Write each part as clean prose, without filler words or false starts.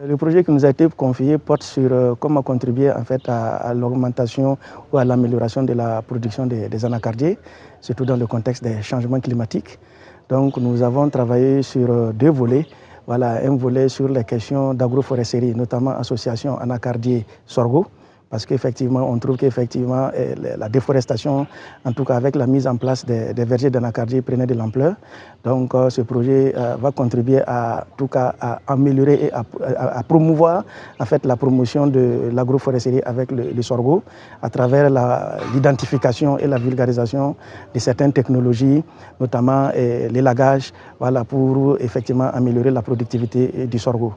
Le projet qui nous a été confié porte sur comment contribuer en fait à l'augmentation ou à l'amélioration de la production des anacardiers, surtout dans le contexte des changements climatiques. Donc nous avons travaillé sur deux volets. Voilà, un volet sur les questions d'agroforesterie, notamment association anacardier-sorgho, parce qu'effectivement, on trouve qu'effectivement la déforestation, en tout cas avec la mise en place des vergers d'anacardier, prenait de l'ampleur. Donc ce projet va contribuer à améliorer et à promouvoir en fait la promotion de l'agroforesterie avec le sorgho à travers l'identification et la vulgarisation de certaines technologies, notamment l'élagage, voilà, pour effectivement améliorer la productivité du sorgho.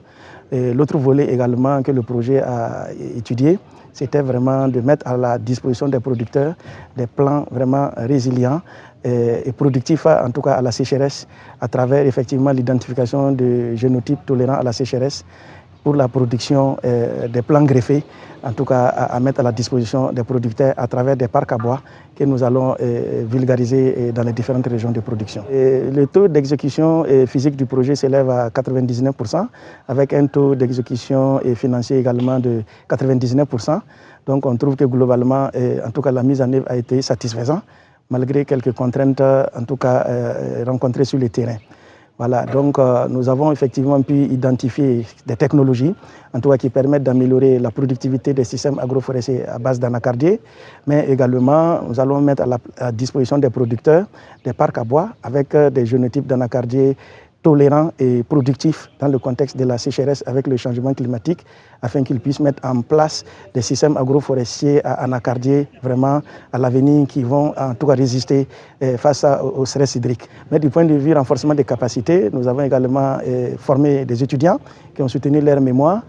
L'autre volet également que le projet a étudié, c'était vraiment de mettre à la disposition des producteurs des plans vraiment résilients et productifs, en tout cas à la sécheresse, à travers effectivement l'identification de génotypes tolérants à la sécheresse pour la production des plants greffés, en tout cas à mettre à la disposition des producteurs à travers des parcs à bois que nous allons vulgariser dans les différentes régions de production. Le taux d'exécution physique du projet s'élève à 99%, avec un taux d'exécution financier également de 99%. Donc on trouve que globalement, en tout cas la mise en œuvre a été satisfaisante, malgré quelques contraintes en tout cas rencontrées sur le terrain. Voilà, donc nous avons effectivement pu identifier des technologies, en tout cas qui permettent d'améliorer la productivité des systèmes agroforestiers à base d'anacardier, mais également nous allons mettre à la disposition des producteurs des parcs à bois avec des génotypes d'anacardier tolérants et productifs dans le contexte de la sécheresse avec le changement climatique, afin qu'ils puissent mettre en place des systèmes agroforestiers à anacardier vraiment à l'avenir qui vont en tout cas résister face au stress hydrique. Mais du point de vue renforcement des capacités, nous avons également formé des étudiants qui ont soutenu leur mémoire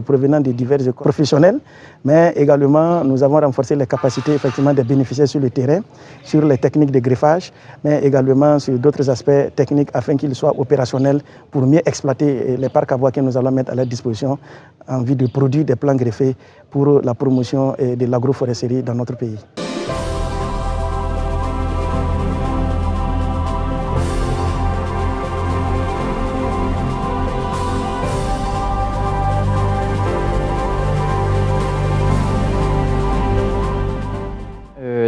provenant de divers écoles professionnelles, mais également nous avons renforcé les capacités effectivement des bénéficiaires sur le terrain, sur les techniques de greffage, mais également sur d'autres aspects techniques afin qu'ils soient opérationnels pour mieux exploiter les parcs à bois que nous allons mettre à leur disposition en vue de produire des plants greffés pour la promotion de l'agroforesterie dans notre pays.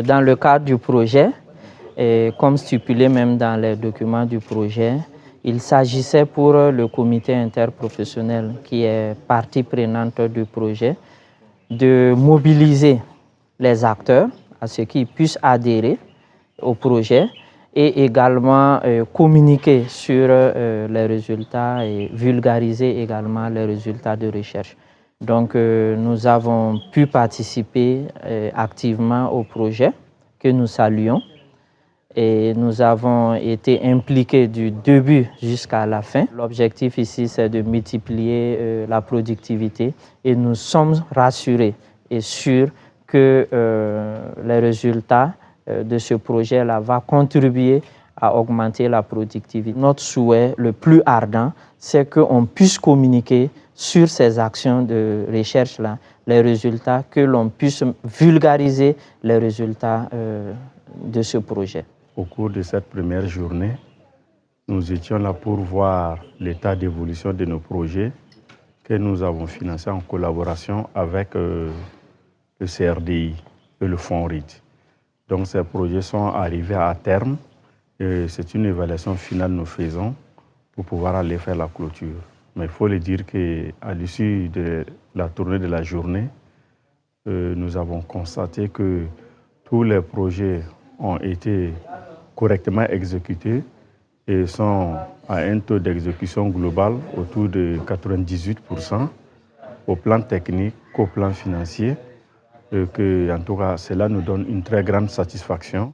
Dans le cadre du projet, et comme stipulé même dans les documents du projet, il s'agissait pour le comité interprofessionnel qui est partie prenante du projet de mobiliser les acteurs à ce qu'ils puissent adhérer au projet et également communiquer sur les résultats et vulgariser également les résultats de recherche. Donc nous avons pu participer activement au projet que nous saluons et nous avons été impliqués du début jusqu'à la fin. L'objectif ici, c'est de multiplier la productivité et nous sommes rassurés et sûrs que les résultats de ce projet-là vont contribuer à augmenter la productivité. Notre souhait le plus ardent, c'est qu'on puisse communiquer sur ces actions de recherche-là, les résultats, que l'on puisse vulgariser les résultats de ce projet. Au cours de cette première journée, nous étions là pour voir l'état d'évolution de nos projets que nous avons financés en collaboration avec le CRDI et le Fonds RID. Donc ces projets sont arrivés à terme et c'est une évaluation finale que nous faisons pour pouvoir aller faire la clôture. Mais il faut le dire qu'à l'issue de la tournée de la journée, nous avons constaté que tous les projets ont été correctement exécutés et sont à un taux d'exécution global autour de 98% au plan technique qu'au plan financier. En tout cas, cela nous donne une très grande satisfaction.